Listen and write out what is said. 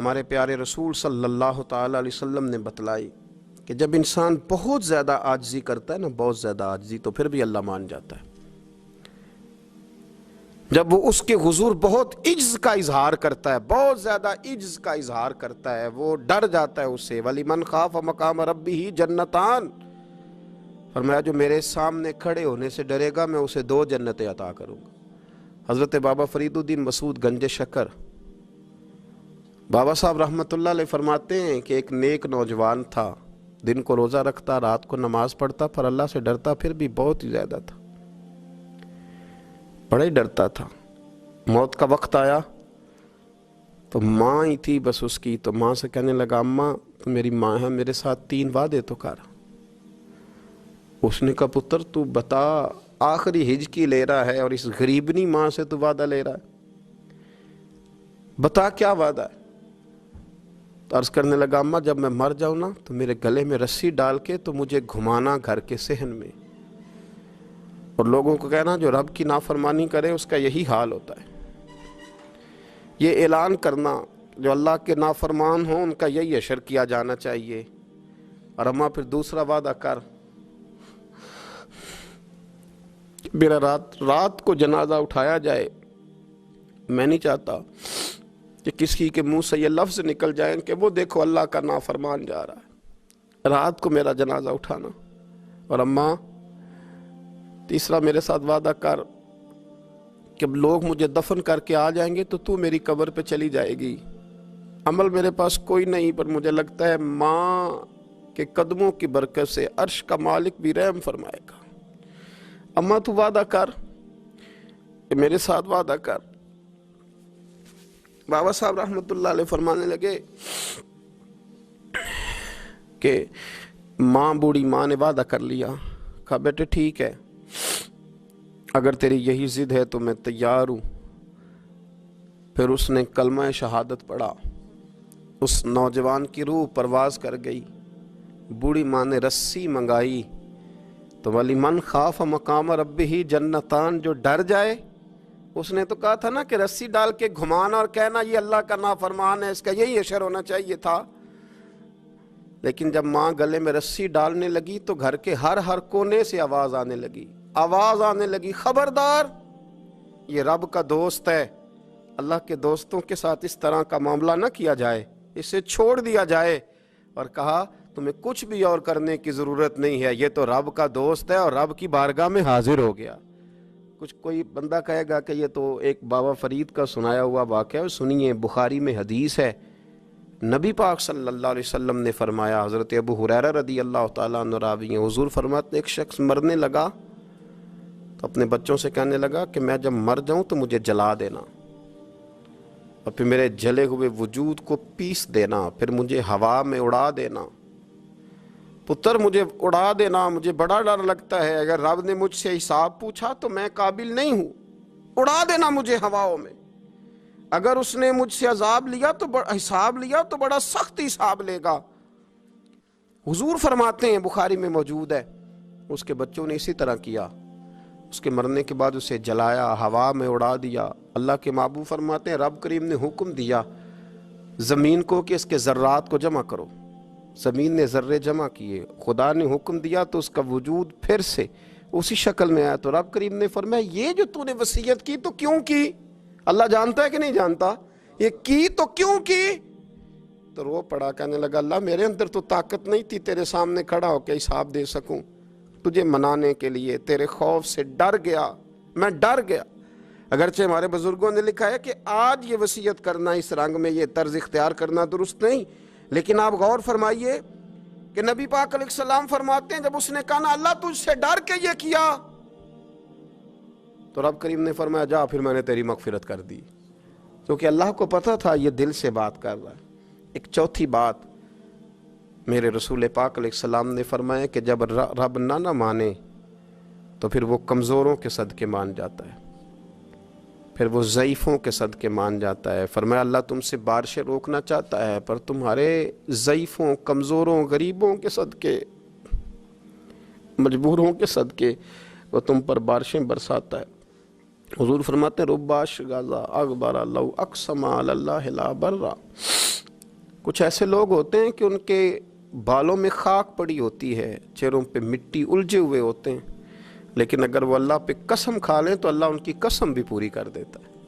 ہمارے پیارے رسول صلی اللہ تعالیٰ علیہ وسلم نے بتلائی کہ جب انسان بہت زیادہ عاجزی کرتا ہے نا، بہت زیادہ عاجزی، تو پھر بھی اللہ مان جاتا ہے۔ جب وہ اس کے حضور بہت عجز کا اظہار کرتا ہے، بہت زیادہ عجز کا اظہار کرتا ہے، وہ ڈر جاتا ہے اس سے۔ وَلِمَنْ خَافَ مَقَامَ رَبِّهِ جَنَّتَانِ، فرمایا جو میرے سامنے کھڑے ہونے سے ڈرے گا میں اسے 2 جنتیں عطا کروں گا۔ حضرت بابا فرید الدین مسعود گنج شکر بابا صاحب رحمۃ اللہ علیہ فرماتے ہیں کہ ایک نیک نوجوان تھا، دن کو روزہ رکھتا، رات کو نماز پڑھتا، پر اللہ سے ڈرتا پھر بھی بہت ہی زیادہ تھا، بڑا ہی ڈرتا تھا۔ موت کا وقت آیا تو ماں ہی تھی بس اس کی، تو ماں سے کہنے لگا اماں تو میری ماں ہے، میرے ساتھ 3 وعدے تو کر۔ اس نے کہا پتر تو بتا، آخری ہج کی لے رہا ہے اور اس غریبنی ماں سے تو وعدہ لے رہا ہے، بتا کیا وعدہ ہے؟ تو عرض کرنے لگا اماں جب میں مر جاؤں نا تو میرے گلے میں رسی ڈال کے تو مجھے گھمانا گھر کے صحن میں، اور لوگوں کو کہنا جو رب کی نافرمانی کرے اس کا یہی حال ہوتا ہے۔ یہ اعلان کرنا جو اللہ کے نافرمان ہوں ان کا یہی اشر کیا جانا چاہیے۔ اور اماں پھر دوسرا وعدہ کر، میرا رات کو جنازہ اٹھایا جائے، میں نہیں چاہتا کہ کسی کے منہ سے یہ لفظ نکل جائیں کہ وہ دیکھو اللہ کا نافرمان جا رہا ہے، رات کو میرا جنازہ اٹھانا۔ اور اماں تیسرا میرے ساتھ وعدہ کر کہ لوگ مجھے دفن کر کے آ جائیں گے تو میری قبر پہ چلی جائے گی، عمل میرے پاس کوئی نہیں، پر مجھے لگتا ہے ماں کے قدموں کی برکت سے عرش کا مالک بھی رحم فرمائے گا۔ اماں تو وعدہ کر کہ میرے ساتھ وعدہ کر۔ بابا صاحب رحمۃ اللہ علیہ فرمانے لگے کہ بوڑھی ماں نے وعدہ کر لیا، کہا بیٹے ٹھیک ہے، اگر تیری یہی ضد ہے تو میں تیار ہوں۔ پھر اس نے کلمہ شہادت پڑھا، اس نوجوان کی روح پرواز کر گئی، بوڑھی ماں نے رسی منگائی تو وَلِمَنْ خَافَ مَقَامَ رَبِّهِ جَنَّتَانِ، جو ڈر جائے، اس نے تو کہا تھا نا کہ رسی ڈال کے گھمانا اور کہنا یہ اللہ کا نافرمان ہے، اس کا یہی اشر ہونا چاہیے تھا۔ لیکن جب ماں گلے میں رسی ڈالنے لگی تو گھر کے ہر کونے سے آواز آنے لگی، خبردار یہ رب کا دوست ہے، اللہ کے دوستوں کے ساتھ اس طرح کا معاملہ نہ کیا جائے، اسے چھوڑ دیا جائے۔ اور کہا تمہیں کچھ بھی اور کرنے کی ضرورت نہیں ہے، یہ تو رب کا دوست ہے اور رب کی بارگاہ میں حاضر ہو گیا۔ کچھ کوئی بندہ کہے گا کہ یہ تو ایک بابا فرید کا سنایا ہوا واقعہ ہے، سنیے، بخاری میں حدیث ہے، نبی پاک صلی اللہ علیہ وسلم نے فرمایا، حضرت ابو ہریرہ رضی اللہ تعالیٰ عنہ راوی ہیں، حضور فرماتے ایک شخص مرنے لگا تو اپنے بچوں سے کہنے لگا کہ میں جب مر جاؤں تو مجھے جلا دینا، اور پھر میرے جلے ہوئے وجود کو پیس دینا، پھر مجھے ہوا میں اڑا دینا۔ پتر مجھے اڑا دینا، مجھے بڑا ڈر لگتا ہے، اگر رب نے مجھ سے حساب پوچھا تو میں قابل نہیں ہوں، اڑا دینا مجھے ہواؤں میں۔ اگر اس نے مجھ سے عذاب لیا تو حساب لیا تو بڑا سخت حساب لے گا۔ حضور فرماتے ہیں، بخاری میں موجود ہے، اس کے بچوں نے اسی طرح کیا، اس کے مرنے کے بعد اسے جلایا، ہوا میں اڑا دیا۔ اللہ کے محبوب فرماتے ہیں رب کریم نے حکم دیا زمین کو کہ اس کے ذرات کو جمع کرو، زمین نے ذرے جمع کیے، خدا نے حکم دیا تو اس کا وجود پھر سے اسی شکل میں آیا۔ تو رب کریم نے فرمایا یہ جو تو نے وصیت کی تو کیوں کی؟ اللہ جانتا ہے کہ نہیں جانتا؟ یہ کی تو کیوں کی؟ تو رو پڑا، کہنے لگا اللہ میرے اندر تو طاقت نہیں تھی تیرے سامنے کھڑا ہو کے حساب دے سکوں، تجھے منانے کے لیے تیرے خوف سے ڈر گیا، میں ڈر گیا۔ اگرچہ ہمارے بزرگوں نے لکھا ہے کہ آج یہ وصیت کرنا، اس رنگ میں یہ طرز اختیار کرنا درست نہیں، لیکن آپ غور فرمائیے کہ نبی پاک علیہ السلام فرماتے ہیں جب اس نے کہا نا اللہ تجھ سے ڈر کے یہ کیا، تو رب کریم نے فرمایا جا پھر میں نے تیری مغفرت کر دی، کیونکہ اللہ کو پتا تھا یہ دل سے بات کر رہا ہے۔ ایک چوتھی بات میرے رسول پاک علیہ السلام نے فرمایا کہ جب رب نہ مانے تو پھر وہ کمزوروں کے صدقے مان جاتا ہے، پھر وہ ضعیفوں کے صدقے مان جاتا ہے۔ فرمایا اللہ تم سے بارشیں روکنا چاہتا ہے پر تمہارے ضعیفوں، کمزوروں، غریبوں کے صدقے، مجبوروں کے صدقے وہ تم پر بارشیں برساتا ہے۔ حضور فرماتے ہیں رب اشغاذ اغبر لو اقسم علی اللہ لا برا، کچھ ایسے لوگ ہوتے ہیں کہ ان کے بالوں میں خاک پڑی ہوتی ہے، چہروں پہ مٹی الجھے ہوئے ہوتے ہیں، لیکن اگر وہ اللہ پہ قسم کھا لیں تو اللہ ان کی قسم بھی پوری کر دیتا ہے۔